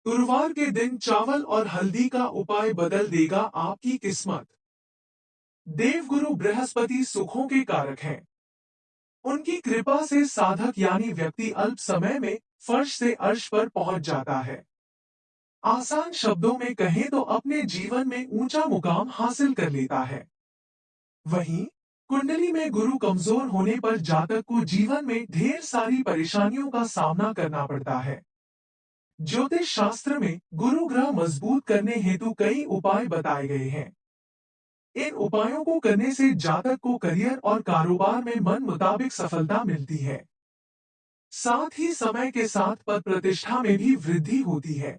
गुरुवार के दिन चावल और हल्दी का उपाय बदल देगा आपकी किस्मत। देवगुरु बृहस्पति सुखों के कारक हैं। उनकी कृपा से साधक यानी व्यक्ति अल्प समय में फर्श से अर्श पर पहुंच जाता है। आसान शब्दों में कहें तो अपने जीवन में ऊंचा मुकाम हासिल कर लेता है। वहीं कुंडली में गुरु कमजोर होने पर जातक को जीवन में ढेर सारी परेशानियों का सामना करना पड़ता है। ज्योतिष शास्त्र में गुरु ग्रह मजबूत करने हेतु कई उपाय बताए गए हैं। इन उपायों को करने से जातक को करियर और कारोबार में मन मुताबिक सफलता मिलती है। साथ ही समय के साथ पद प्रतिष्ठा में भी वृद्धि होती है।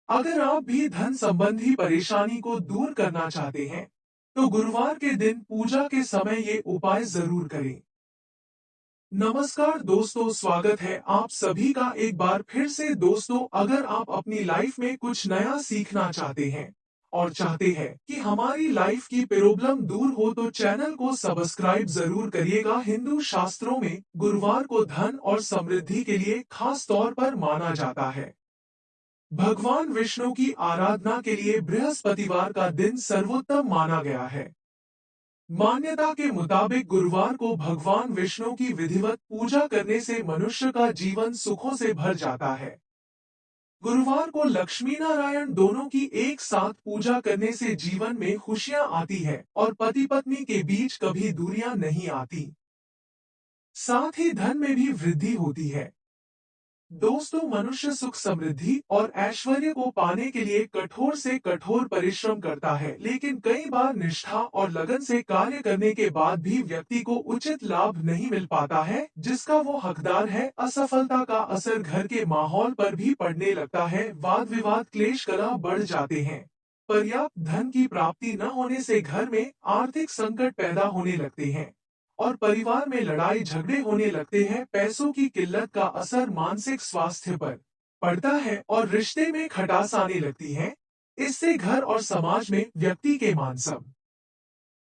अगर आप भी धन संबंधी परेशानी को दूर करना चाहते हैं, तो गुरुवार के दिन पूजा के समय ये उपाय जरूर करें। नमस्कार दोस्तों, स्वागत है आप सभी का एक बार फिर से। दोस्तों, अगर आप अपनी लाइफ में कुछ नया सीखना चाहते हैं और चाहते हैं कि हमारी लाइफ की प्रॉब्लम दूर हो, तो चैनल को सब्सक्राइब जरूर करिएगा। हिंदू शास्त्रों में गुरुवार को धन और समृद्धि के लिए खास तौर पर माना जाता है। भगवान विष्णु की आराधना के लिए बृहस्पतिवार का दिन सर्वोत्तम माना गया है। मान्यता के मुताबिक गुरुवार को भगवान विष्णु की विधिवत पूजा करने से मनुष्य का जीवन सुखों से भर जाता है। गुरुवार को लक्ष्मी नारायण दोनों की एक साथ पूजा करने से जीवन में खुशियां आती है और पति पत्नी के बीच कभी दूरियां नहीं आती। साथ ही धन में भी वृद्धि होती है। दोस्तों, मनुष्य सुख समृद्धि और ऐश्वर्य को पाने के लिए कठोर से कठोर परिश्रम करता है, लेकिन कई बार निष्ठा और लगन से कार्य करने के बाद भी व्यक्ति को उचित लाभ नहीं मिल पाता है जिसका वो हकदार है। असफलता का असर घर के माहौल पर भी पड़ने लगता है। वाद विवाद क्लेश कलह बढ़ जाते हैं। पर्याप्त धन की प्राप्ति न होने से घर में आर्थिक संकट पैदा होने लगते हैं और परिवार में लड़ाई झगड़े होने लगते हैं। पैसों की किल्लत का असर मानसिक स्वास्थ्य पर पड़ता है और रिश्ते में खटास आने लगती है। इससे घर और समाज में व्यक्ति के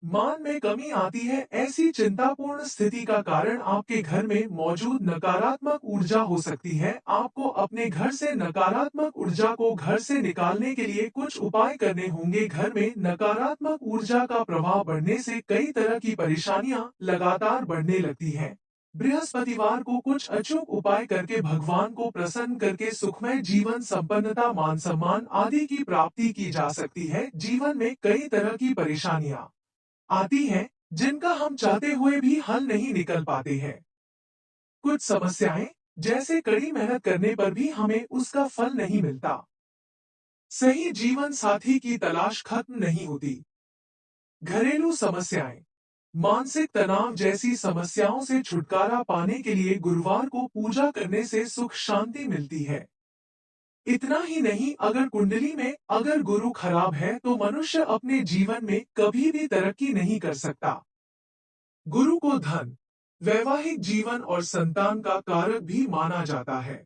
मान में कमी आती है। ऐसी चिंतापूर्ण स्थिति का कारण आपके घर में मौजूद नकारात्मक ऊर्जा हो सकती है। आपको अपने घर से नकारात्मक ऊर्जा को घर से निकालने के लिए कुछ उपाय करने होंगे। घर में नकारात्मक ऊर्जा का प्रभाव बढ़ने से कई तरह की परेशानियां लगातार बढ़ने लगती हैं। बृहस्पतिवार को कुछ अचूक उपाय करके भगवान को प्रसन्न करके सुखमय जीवन, संपन्नता, मान सम्मान आदि की प्राप्ति की जा सकती है। जीवन में कई तरह की परेशानियां आती हैं जिनका हम चाहते हुए भी हल नहीं निकल पाते हैं। कुछ समस्याएं जैसे कड़ी मेहनत करने पर भी हमें उसका फल नहीं मिलता। सही जीवन साथी की तलाश खत्म नहीं होती। घरेलू समस्याएं, मानसिक तनाव जैसी समस्याओं से छुटकारा पाने के लिए गुरुवार को पूजा करने से सुख शांति मिलती है। इतना ही नहीं, अगर कुंडली में अगर गुरु खराब है तो मनुष्य अपने जीवन में कभी भी तरक्की नहीं कर सकता। गुरु को धन, वैवाहिक जीवन और संतान का कारक भी माना जाता है।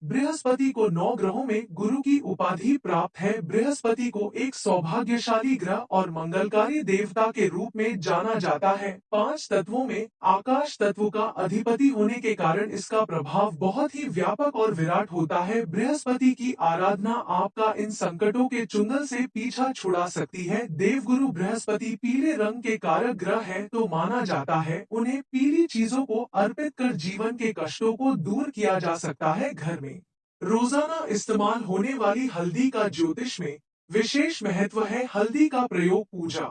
बृहस्पति को 9 ग्रहों में गुरु की उपाधि प्राप्त है। बृहस्पति को एक सौभाग्यशाली ग्रह और मंगलकारी देवता के रूप में जाना जाता है। 5 तत्वों में आकाश तत्व का अधिपति होने के कारण इसका प्रभाव बहुत ही व्यापक और विराट होता है। बृहस्पति की आराधना आपका इन संकटों के चुंगल से पीछा छुड़ा सकती है। देवगुरु बृहस्पति पीले रंग के कारक ग्रह है, तो माना जाता है उन्हें पीली चीजों को अर्पित कर जीवन के कष्टों को दूर किया जा सकता है। घर में रोजाना इस्तेमाल होने वाली हल्दी का ज्योतिष में विशेष महत्व है। हल्दी का प्रयोग पूजा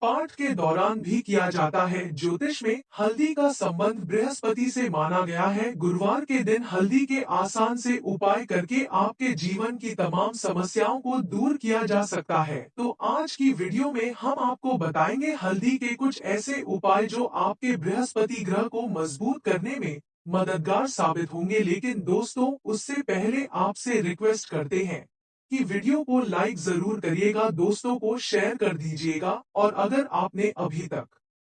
पाठ के दौरान भी किया जाता है। ज्योतिष में हल्दी का संबंध बृहस्पति से माना गया है। गुरुवार के दिन हल्दी के आसान से उपाय करके आपके जीवन की तमाम समस्याओं को दूर किया जा सकता है। तो आज की वीडियो में हम आपको बताएंगे हल्दी के कुछ ऐसे उपाय जो आपके बृहस्पति ग्रह को मजबूत करने में मददगार साबित होंगे। लेकिन दोस्तों, उससे पहले आपसे रिक्वेस्ट करते हैं कि वीडियो को लाइक जरूर करिएगा, दोस्तों को शेयर कर दीजिएगा और अगर आपने अभी तक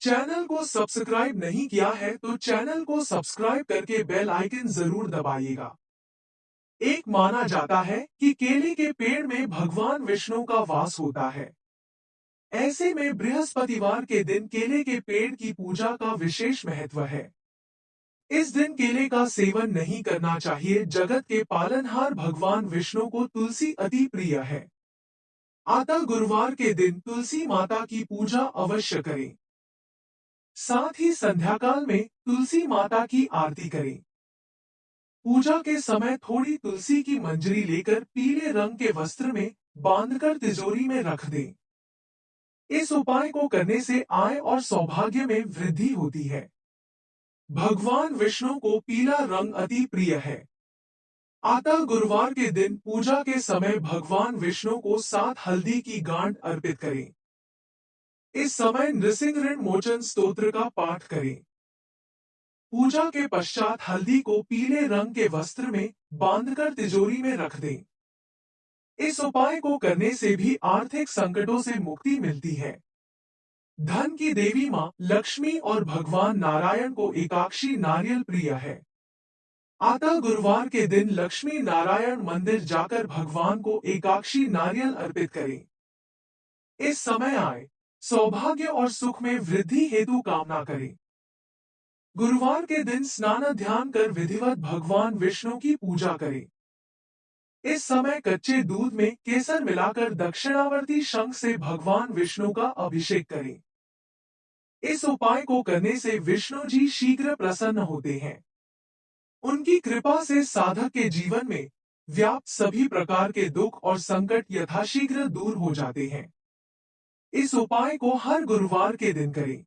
चैनल को सब्सक्राइब नहीं किया है तो चैनल को सब्सक्राइब करके बेल आइकन जरूर दबाइएगा। एक माना जाता है कि केले के पेड़ में भगवान विष्णु का वास होता है। ऐसे में बृहस्पतिवार के दिन केले के पेड़ की पूजा का विशेष महत्व है। इस दिन केले का सेवन नहीं करना चाहिए। जगत के पालनहार भगवान विष्णु को तुलसी अति प्रिय है। अतः गुरुवार के दिन तुलसी माता की पूजा अवश्य करें। साथ ही संध्याकाल में तुलसी माता की आरती करें। पूजा के समय थोड़ी तुलसी की मंजरी लेकर पीले रंग के वस्त्र में बांधकर तिजोरी में रख दें। इस उपाय को करने से आय और सौभाग्य में वृद्धि होती है। भगवान विष्णु को पीला रंग अति प्रिय है। अतः गुरुवार के दिन पूजा के समय भगवान विष्णु को 7 हल्दी की गांठ अर्पित करें। इस समय नृसिंह ऋण मोचन स्तोत्र का पाठ करें। पूजा के पश्चात हल्दी को पीले रंग के वस्त्र में बांधकर तिजोरी में रख दें। इस उपाय को करने से भी आर्थिक संकटों से मुक्ति मिलती है। धन की देवी मां लक्ष्मी और भगवान नारायण को एकाक्षी नारियल प्रिय है। अतः गुरुवार के दिन लक्ष्मी नारायण मंदिर जाकर भगवान को एकाक्षी नारियल अर्पित करें। इस समय आए सौभाग्य और सुख में वृद्धि हेतु कामना करें। गुरुवार के दिन स्नान ध्यान कर विधिवत भगवान विष्णु की पूजा करें। इस समय कच्चे दूध में केसर मिलाकर दक्षिणावर्ती शंख से भगवान विष्णु का अभिषेक करें। इस उपाय को करने से विष्णु जी शीघ्र प्रसन्न होते हैं। उनकी कृपा से साधक के जीवन में व्याप्त सभी प्रकार के दुख और संकट यथाशीघ्र दूर हो जाते हैं। इस उपाय को हर गुरुवार के दिन करें।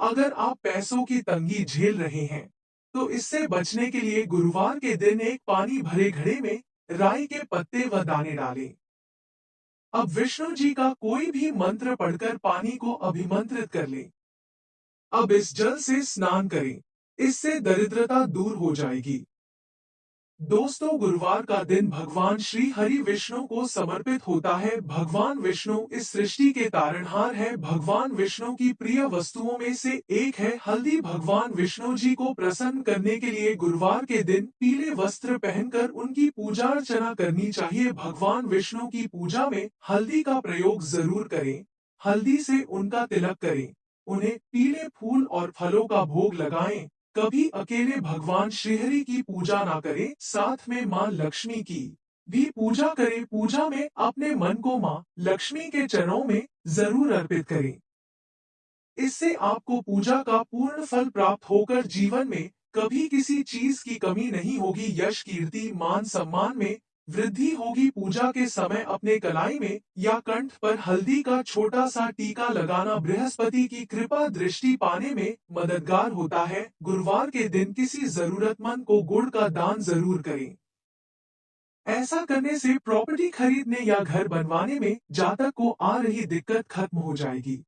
अगर आप पैसों की तंगी झेल रहे हैं, तो इससे बचने के लिए गुरुवार के दिन एक पानी भरे घड़े में राई के पत्ते व दाने डालें। अब विष्णु जी का कोई भी मंत्र पढ़कर पानी को अभिमंत्रित कर लें। अब इस जल से स्नान करें। इससे दरिद्रता दूर हो जाएगी। दोस्तों, गुरुवार का दिन भगवान श्री हरि विष्णु को समर्पित होता है। भगवान विष्णु इस सृष्टि के तारणहार है। भगवान विष्णु की प्रिय वस्तुओं में से एक है हल्दी। भगवान विष्णु जी को प्रसन्न करने के लिए गुरुवार के दिन पीले वस्त्र पहनकर उनकी पूजा अर्चना करनी चाहिए। भगवान विष्णु की पूजा में हल्दी का प्रयोग जरूर करें। हल्दी से उनका तिलक करें। उन्हें पीले फूल और फलों का भोग लगाएं। कभी अकेले भगवान श्रीहरि की पूजा ना करें, साथ में मां लक्ष्मी की भी पूजा करें। पूजा में अपने मन को मां लक्ष्मी के चरणों में जरूर अर्पित करें। इससे आपको पूजा का पूर्ण फल प्राप्त होकर जीवन में कभी किसी चीज की कमी नहीं होगी। यश कीर्ति मान सम्मान में वृद्धि होगी। पूजा के समय अपने कलाई में या कंठ पर हल्दी का छोटा सा टीका लगाना बृहस्पति की कृपा दृष्टि पाने में मददगार होता है। गुरुवार के दिन किसी जरूरतमंद को गुड़ का दान जरूर करें। ऐसा करने से प्रॉपर्टी खरीदने या घर बनवाने में जातक को आ रही दिक्कत खत्म हो जाएगी।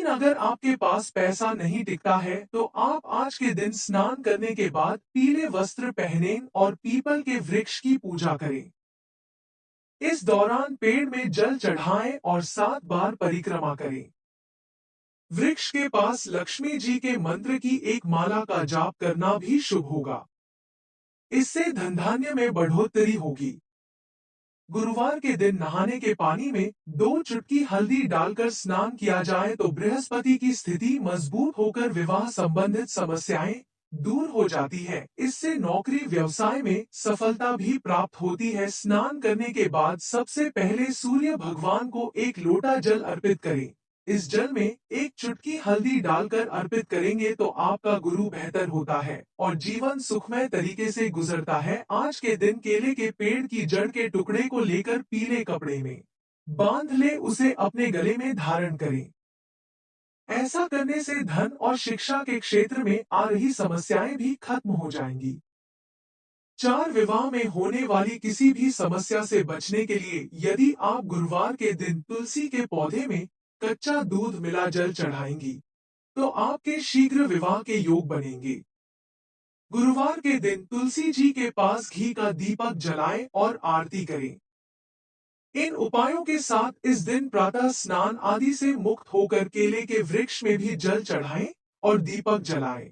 अगर आपके पास पैसा नहीं टिकता है, तो आप आज के दिन स्नान करने के बाद पीले वस्त्र पहनें और पीपल के वृक्ष की पूजा करें। इस दौरान पेड़ में जल चढ़ाएं और 7 बार परिक्रमा करें। वृक्ष के पास लक्ष्मी जी के मंत्र की एक माला का जाप करना भी शुभ होगा। इससे धन धान्य में बढ़ोतरी होगी। गुरुवार के दिन नहाने के पानी में 2 चुटकी हल्दी डालकर स्नान किया जाए तो बृहस्पति की स्थिति मजबूत होकर विवाह संबंधित समस्याएं दूर हो जाती है। इससे नौकरी व्यवसाय में सफलता भी प्राप्त होती है। स्नान करने के बाद सबसे पहले सूर्य भगवान को एक लोटा जल अर्पित करें। इस जल में एक चुटकी हल्दी डालकर अर्पित करेंगे तो आपका गुरु बेहतर होता है और जीवन सुखमय तरीके से गुजरता है। आज के दिन केले के पेड़ की जड़ के टुकड़े को लेकर पीले कपड़े में बांध ले उसे अपने गले में धारण करें। ऐसा करने से धन और शिक्षा के क्षेत्र में आ रही समस्याएं भी खत्म हो जाएंगी। 4 विवाह में होने वाली किसी भी समस्या से बचने के लिए यदि आप गुरुवार के दिन तुलसी के पौधे में कच्चा दूध मिला जल चढ़ाएंगी, तो आपके शीघ्र विवाह के योग बनेंगे। गुरुवार के दिन तुलसी जी के पास घी का दीपक जलाएं और आरती करें। इन उपायों के साथ इस दिन प्रातः स्नान आदि से मुक्त होकर केले के वृक्ष में भी जल चढ़ाएं और दीपक जलाएं।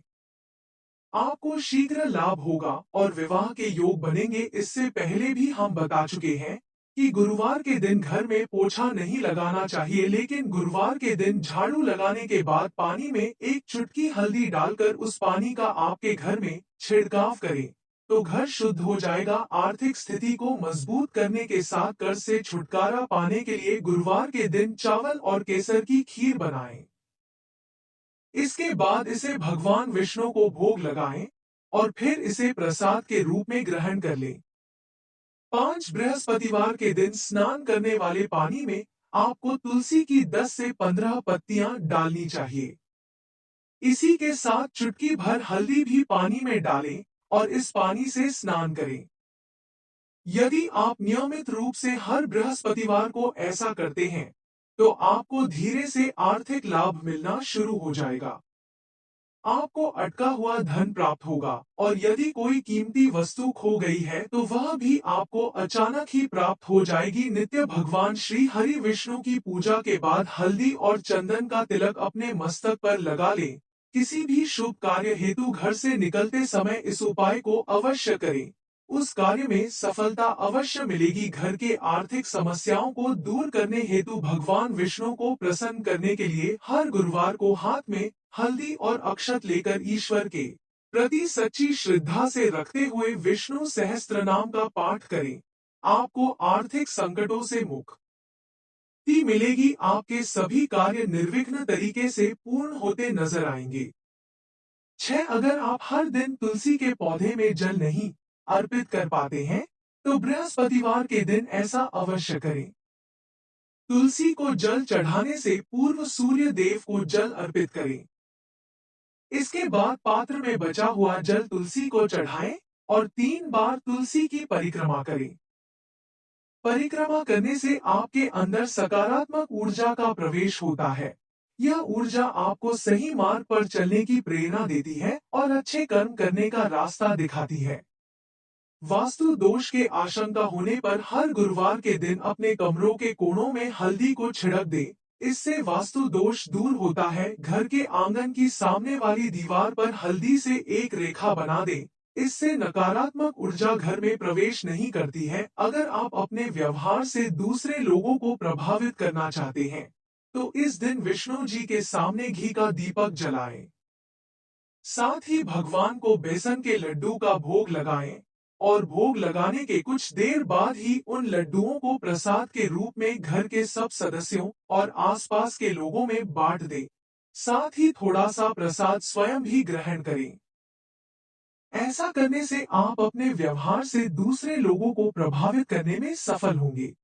आपको शीघ्र लाभ होगा और विवाह के योग बनेंगे। इससे पहले भी हम बता चुके हैं कि गुरुवार के दिन घर में पोछा नहीं लगाना चाहिए, लेकिन गुरुवार के दिन झाड़ू लगाने के बाद पानी में एक चुटकी हल्दी डालकर उस पानी का आपके घर में छिड़काव करें तो घर शुद्ध हो जाएगा। आर्थिक स्थिति को मजबूत करने के साथ कर्ज से छुटकारा पाने के लिए गुरुवार के दिन चावल और केसर की खीर बनाएं। इसके बाद इसे भगवान विष्णु को भोग लगाएं और फिर इसे प्रसाद के रूप में ग्रहण कर लें। 5 बृहस्पतिवार के दिन स्नान करने वाले पानी में आपको तुलसी की 10 से 15 पत्तियां डालनी चाहिए। इसी के साथ चुटकी भर हल्दी भी पानी में डालें और इस पानी से स्नान करें। यदि आप नियमित रूप से हर बृहस्पतिवार को ऐसा करते हैं, तो आपको धीरे से आर्थिक लाभ मिलना शुरू हो जाएगा। आपको अटका हुआ धन प्राप्त होगा और यदि कोई कीमती वस्तु खो गई है तो वह भी आपको अचानक ही प्राप्त हो जाएगी। नित्य भगवान श्री हरि विष्णु की पूजा के बाद हल्दी और चंदन का तिलक अपने मस्तक पर लगा लें। किसी भी शुभ कार्य हेतु घर से निकलते समय इस उपाय को अवश्य करें। उस कार्य में सफलता अवश्य मिलेगी। घर के आर्थिक समस्याओं को दूर करने हेतु भगवान विष्णु को प्रसन्न करने के लिए हर गुरुवार को हाथ में हल्दी और अक्षत लेकर ईश्वर के प्रति सच्ची श्रद्धा से रखते हुए विष्णु सहस्त्रनाम का पाठ करें। आपको आर्थिक संकटों से मुक्ति मिलेगी। आपके सभी कार्य निर्विघ्न तरीके से पूर्ण होते नजर आएंगे। 6 अगर आप हर दिन तुलसी के पौधे में जल नहीं अर्पित कर पाते हैं, तो बृहस्पतिवार के दिन ऐसा अवश्य करें। तुलसी को जल चढ़ाने से पूर्व सूर्य देव को जल अर्पित करें। इसके बाद पात्र में बचा हुआ जल तुलसी को चढ़ाएं और 3 बार तुलसी की परिक्रमा करें। परिक्रमा करने से आपके अंदर सकारात्मक ऊर्जा का प्रवेश होता है। यह ऊर्जा आपको सही मार्ग पर चलने की प्रेरणा देती है और अच्छे कर्म करने का रास्ता दिखाती है। वास्तु दोष के आशंका होने पर हर गुरुवार के दिन अपने कमरों के कोनों में हल्दी को छिड़क दे। इससे वास्तु दोष दूर होता है। घर के आंगन की सामने वाली दीवार पर हल्दी से एक रेखा बना दे। इससे नकारात्मक ऊर्जा घर में प्रवेश नहीं करती है। अगर आप अपने व्यवहार से दूसरे लोगों को प्रभावित करना चाहते हैं, तो इस दिन विष्णु जी के सामने घी का दीपक जलाएं। साथ ही भगवान को बेसन के लड्डू का भोग लगाएं और भोग लगाने के कुछ देर बाद ही उन लड्डुओं को प्रसाद के रूप में घर के सब सदस्यों और आसपास के लोगों में बांट दें। साथ ही थोड़ा सा प्रसाद स्वयं भी ग्रहण करें। ऐसा करने से आप अपने व्यवहार से दूसरे लोगों को प्रभावित करने में सफल होंगे।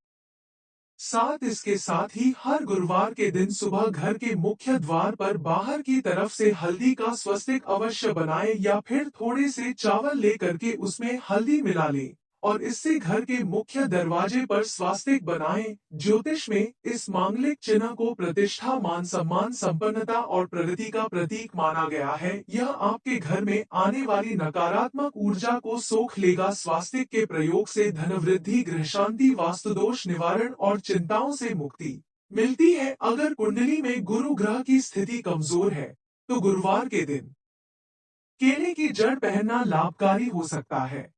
साथ इसके साथ ही हर गुरुवार के दिन सुबह घर के मुख्य द्वार पर बाहर की तरफ से हल्दी का स्वस्तिक अवश्य बनाएं या फिर थोड़े से चावल ले करके उसमें हल्दी मिला लें और इससे घर के मुख्य दरवाजे पर स्वास्तिक बनाएं। ज्योतिष में इस मांगलिक चिन्ह को प्रतिष्ठा, मान सम्मान, संपन्नता और प्रगति का प्रतीक माना गया है। यह आपके घर में आने वाली नकारात्मक ऊर्जा को सोख लेगा। स्वास्तिक के प्रयोग से धन वृद्धि, गृह शांति, वास्तु दोष निवारण और चिंताओं से मुक्ति मिलती है। अगर कुंडली में गुरु ग्रह की स्थिति कमजोर है, तो गुरुवार के दिन केले की जड़ पहनना लाभकारी हो सकता है।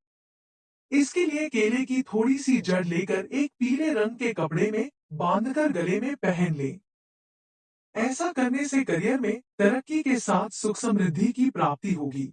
इसके लिए केले की थोड़ी सी जड़ लेकर एक पीले रंग के कपड़े में बांधकर गले में पहन लें। ऐसा करने से करियर में तरक्की के साथ सुख समृद्धि की प्राप्ति होगी।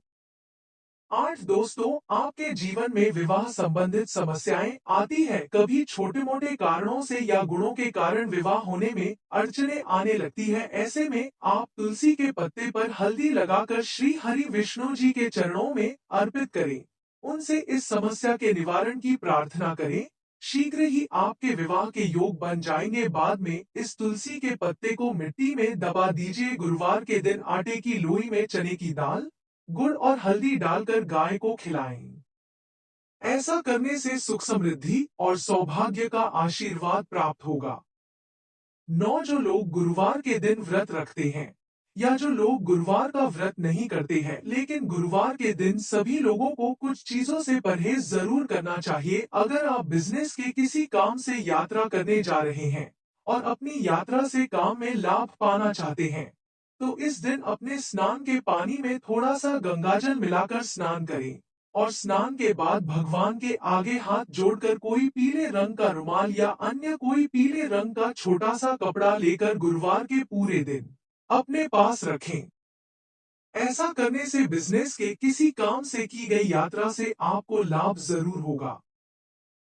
8 दोस्तों, आपके जीवन में विवाह संबंधित समस्याएं आती है। कभी छोटे मोटे कारणों से या गुणों के कारण विवाह होने में अड़चने आने लगती है। ऐसे में आप तुलसी के पत्ते पर हल्दी लगाकर श्री हरि विष्णु जी के चरणों में अर्पित करें। उनसे इस समस्या के निवारण की प्रार्थना करें। शीघ्र ही आपके विवाह के योग बन जाएंगे। बाद में इस तुलसी के पत्ते को मिट्टी में दबा दीजिए। गुरुवार के दिन आटे की लोई में चने की दाल, गुड़ और हल्दी डालकर गाय को खिलाएं। ऐसा करने से सुख समृद्धि और सौभाग्य का आशीर्वाद प्राप्त होगा। 9 जो लोग गुरुवार के दिन व्रत रखते हैं या जो लोग गुरुवार का व्रत नहीं करते हैं, लेकिन गुरुवार के दिन सभी लोगों को कुछ चीजों से परहेज जरूर करना चाहिए। अगर आप बिजनेस के किसी काम से यात्रा करने जा रहे हैं और अपनी यात्रा से काम में लाभ पाना चाहते हैं, तो इस दिन अपने स्नान के पानी में थोड़ा सा गंगाजल मिलाकर स्नान करें। और स्नान के बाद भगवान के आगे हाथ जोड़कर कोई पीले रंग का रुमाल या अन्य कोई पीले रंग का छोटा सा कपड़ा लेकर गुरुवार के पूरे दिन अपने पास रखें। ऐसा करने से बिजनेस के किसी काम से की गई यात्रा से आपको लाभ जरूर होगा।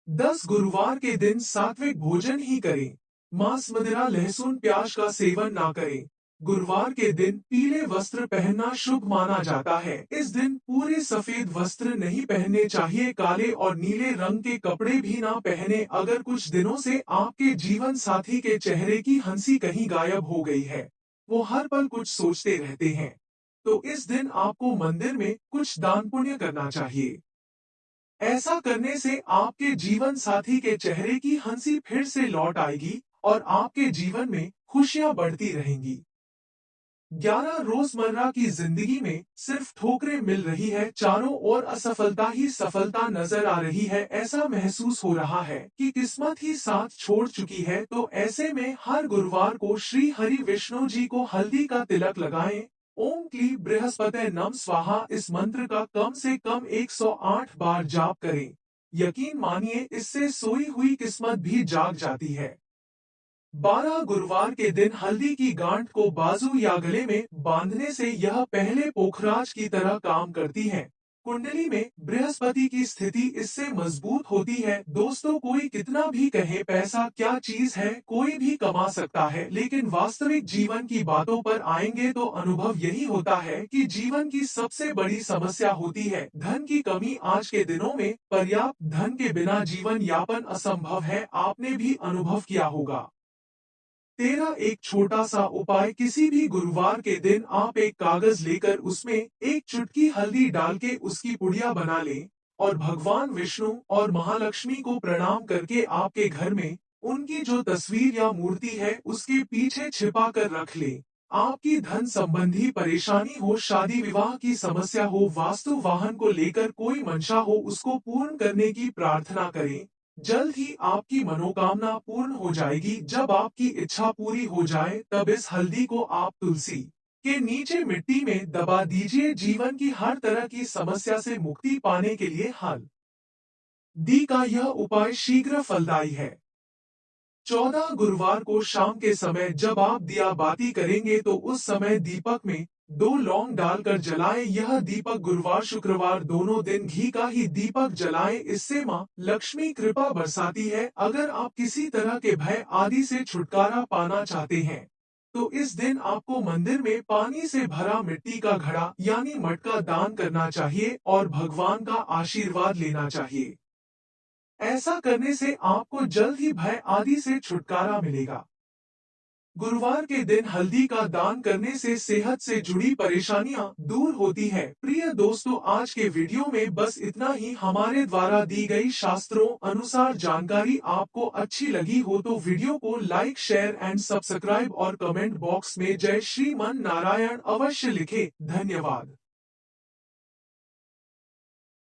10 गुरुवार के दिन सात्विक भोजन ही करें। मांस, मदिरा, लहसुन, प्याज का सेवन ना करें। गुरुवार के दिन पीले वस्त्र पहनना शुभ माना जाता है। इस दिन पूरे सफेद वस्त्र नहीं पहनने चाहिए, काले और नीले रंग के कपड़े भी ना पहने। अगर कुछ दिनों से आपके जीवन साथी के चेहरे की हंसी कहीं गायब हो गई है, वो हर पल कुछ सोचते रहते हैं, तो इस दिन आपको मंदिर में कुछ दान पुण्य करना चाहिए। ऐसा करने से आपके जीवन साथी के चेहरे की हंसी फिर से लौट आएगी और आपके जीवन में खुशियां बढ़ती रहेंगी। 11 रोजमर्रा की जिंदगी में सिर्फ ठोकरें मिल रही है, चारों ओर असफलता ही सफलता नजर आ रही है। ऐसा महसूस हो रहा है कि किस्मत ही साथ छोड़ चुकी है। तो ऐसे में हर गुरुवार को श्री हरि विष्णु जी को हल्दी का तिलक लगाएं। ओम क्लीं बृहस्पते नमः स्वाहा इस मंत्र का कम से कम 108 बार जाप करें। यकीन मानिए, इससे सोई हुई किस्मत भी जाग जाती है। 12 गुरुवार के दिन हल्दी की गांठ को बाजू या गले में बांधने से यह पहले पोखराज की तरह काम करती है। कुंडली में बृहस्पति की स्थिति इससे मजबूत होती है। दोस्तों, कोई कितना भी कहे पैसा क्या चीज है, कोई भी कमा सकता है, लेकिन वास्तविक जीवन की बातों पर आएंगे तो अनुभव यही होता है कि जीवन की सबसे बड़ी समस्या होती है धन की कमी। आज के दिनों में पर्याप्त धन के बिना जीवन यापन असंभव है, आपने भी अनुभव किया होगा। 13 एक छोटा सा उपाय। किसी भी गुरुवार के दिन आप एक कागज लेकर उसमें एक चुटकी हल्दी डाल के उसकी पुड़िया बना लें और भगवान विष्णु और महालक्ष्मी को प्रणाम करके आपके घर में उनकी जो तस्वीर या मूर्ति है उसके पीछे छिपा कर रख लें। आपकी धन संबंधी परेशानी हो, शादी विवाह की समस्या हो, वास्तु वाहन को लेकर कोई मंशा हो, उसको पूर्ण करने की प्रार्थना करें। जल्द ही आपकी मनोकामना पूर्ण हो जाएगी। जब आपकी इच्छा पूरी हो जाए तब इस हल्दी को आप तुलसी के नीचे मिट्टी में दबा दीजिए। जीवन की हर तरह की समस्या से मुक्ति पाने के लिए हल्दी का यह उपाय शीघ्र फलदायी है। 14 गुरुवार को शाम के समय जब आप दिया बाती करेंगे तो उस समय दीपक में 2 लौंग डालकर जलाएं। यह दीपक गुरुवार शुक्रवार दोनों दिन घी का ही दीपक जलाएं। इससे मां लक्ष्मी कृपा बरसाती है। अगर आप किसी तरह के भय आदि से छुटकारा पाना चाहते हैं तो इस दिन आपको मंदिर में पानी से भरा मिट्टी का घड़ा यानी मटका दान करना चाहिए और भगवान का आशीर्वाद लेना चाहिए। ऐसा करने से आपको जल्द ही भय आदि से छुटकारा मिलेगा। गुरुवार के दिन हल्दी का दान करने से सेहत से जुड़ी परेशानियां दूर होती है। प्रिय दोस्तों, आज के वीडियो में बस इतना ही। हमारे द्वारा दी गई शास्त्रों अनुसार जानकारी आपको अच्छी लगी हो तो वीडियो को लाइक, शेयर एंड सब्सक्राइब और कमेंट बॉक्स में जय श्रीमन नारायण अवश्य लिखें। धन्यवाद।